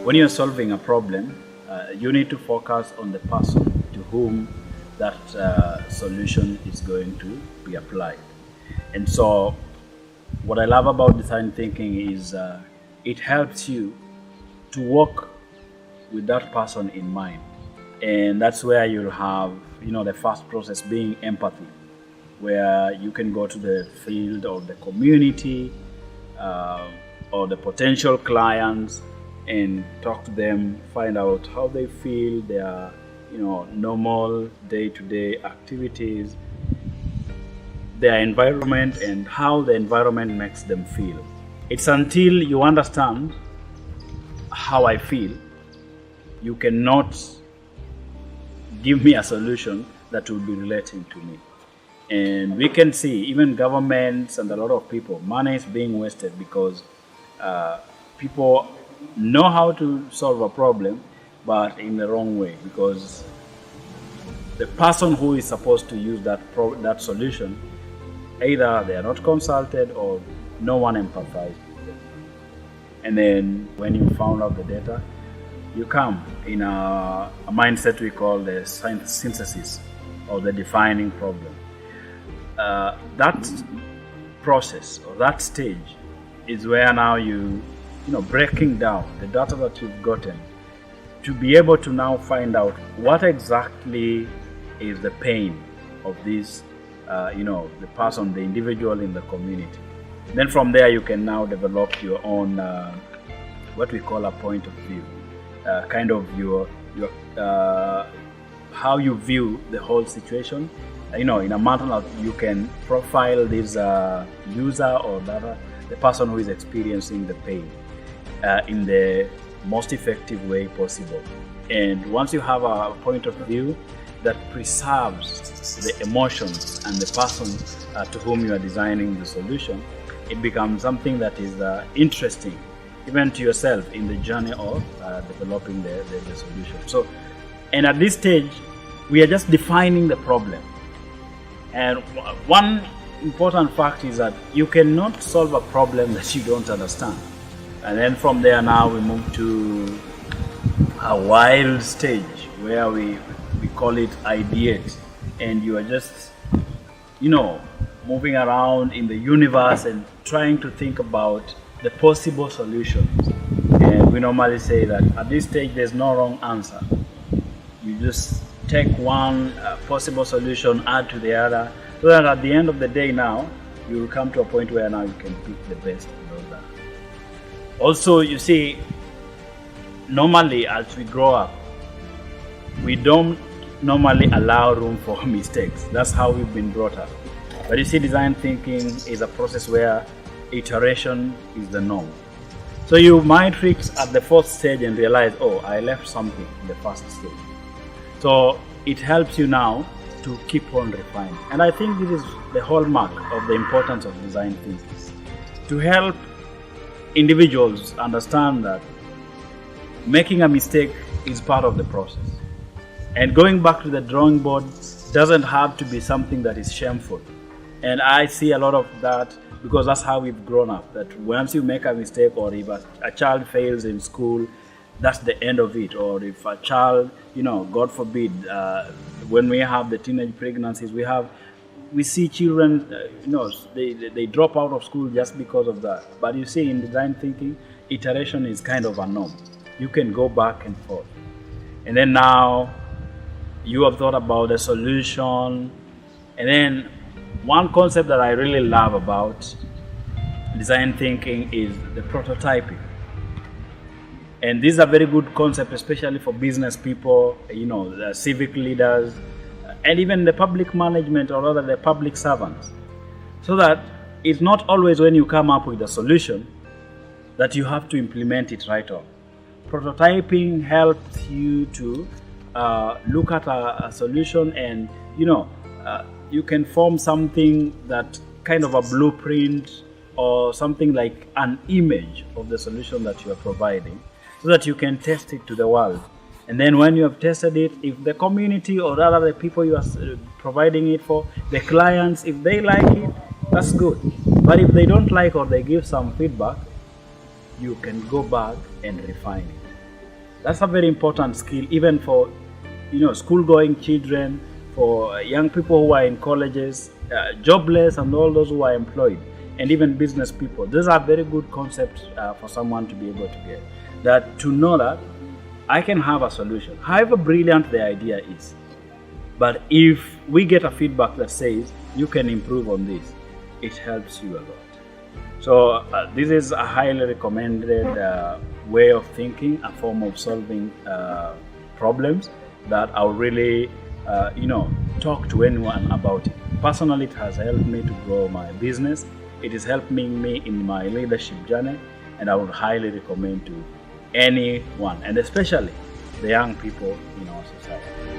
when you're solving a problem, you need to focus on the person to whom that solution is going to be applied. And so what I love about design thinking is it helps you to work with that person in mind. And that's where you'll have, the first process being empathy, where you can go to the field or the community or the potential clients and talk to them, find out how they feel, their normal day-to-day activities, their environment, and how the environment makes them feel. It's until you understand how I feel, you cannot give me a solution that will be relating to me. And we can see even governments and a lot of people, money is being wasted because people know how to solve a problem, but in the wrong way, because the person who is supposed to use that solution, either they are not consulted or no one empathizes with them. And then when you found out the data, you come in a mindset we call the synthesis or the defining problem. That process or that stage is where now breaking down the data that you've gotten to be able to now find out what exactly is the pain of this, the person, the individual in the community. Then from there you can now develop your own, what we call a point of view, kind of your how you view the whole situation. In a matter of you can profile this user or the person who is experiencing the pain in the most effective way possible. And once you have a point of view that preserves the emotions and the person to whom you are designing the solution, it becomes something that is interesting even to yourself in the journey of developing the solution. So, and at this stage, we are just defining the problem. And one important fact is that you cannot solve a problem that you don't understand. And then from there now we move to a wild stage where we call it ideate. And you are just, moving around in the universe and trying to think about the possible solutions. And we normally say that at this stage there's no wrong answer. You just take one possible solution, add to the other, so that at the end of the day now, you will come to a point where now you can pick the best of all that. Also, you see, normally as we grow up, we don't normally allow room for mistakes. That's how we've been brought up. But you see, design thinking is a process where iteration is the norm. So you might fix at the fourth stage and realize, oh, I left something in the first stage. So it helps you now to keep on refining. And I think this is the hallmark of the importance of design thinking, to help individuals understand that making a mistake is part of the process. And going back to the drawing board doesn't have to be something that is shameful. And I see a lot of that because that's how we've grown up, that once you make a mistake or if a child fails in school, that's the end of it. Or if a child, God forbid, when we have the teenage pregnancies, we see children, they drop out of school just because of that. But you see, in design thinking, iteration is kind of a norm. You can go back and forth. And then now you have thought about the solution. And then one concept that I really love about design thinking is the prototyping. And this is a very good concept, especially for business people, the civic leaders, and even the public management, or rather the public servants. So that it's not always when you come up with a solution that you have to implement it right off. Prototyping helps you to look at a solution and, you can form something that kind of a blueprint or something like an image of the solution that you are providing, so that you can test it to the world. And then when you have tested it, if the community or rather the people you are providing it for, the clients, if they like it, that's good. But if they don't like or they give some feedback, you can go back and refine it. That's a very important skill, even for school-going children, for young people who are in colleges, jobless, and all those who are employed, and even business people. These are very good concepts for someone to be able to get. That to know that I can have a solution, however brilliant the idea is. But if we get a feedback that says you can improve on this, it helps you a lot. So this is a highly recommended way of thinking, a form of solving problems that I'll really, talk to anyone about it. Personally, it has helped me to grow my business. It is helping me in my leadership journey, and I would highly recommend to anyone, and especially the young people in our society.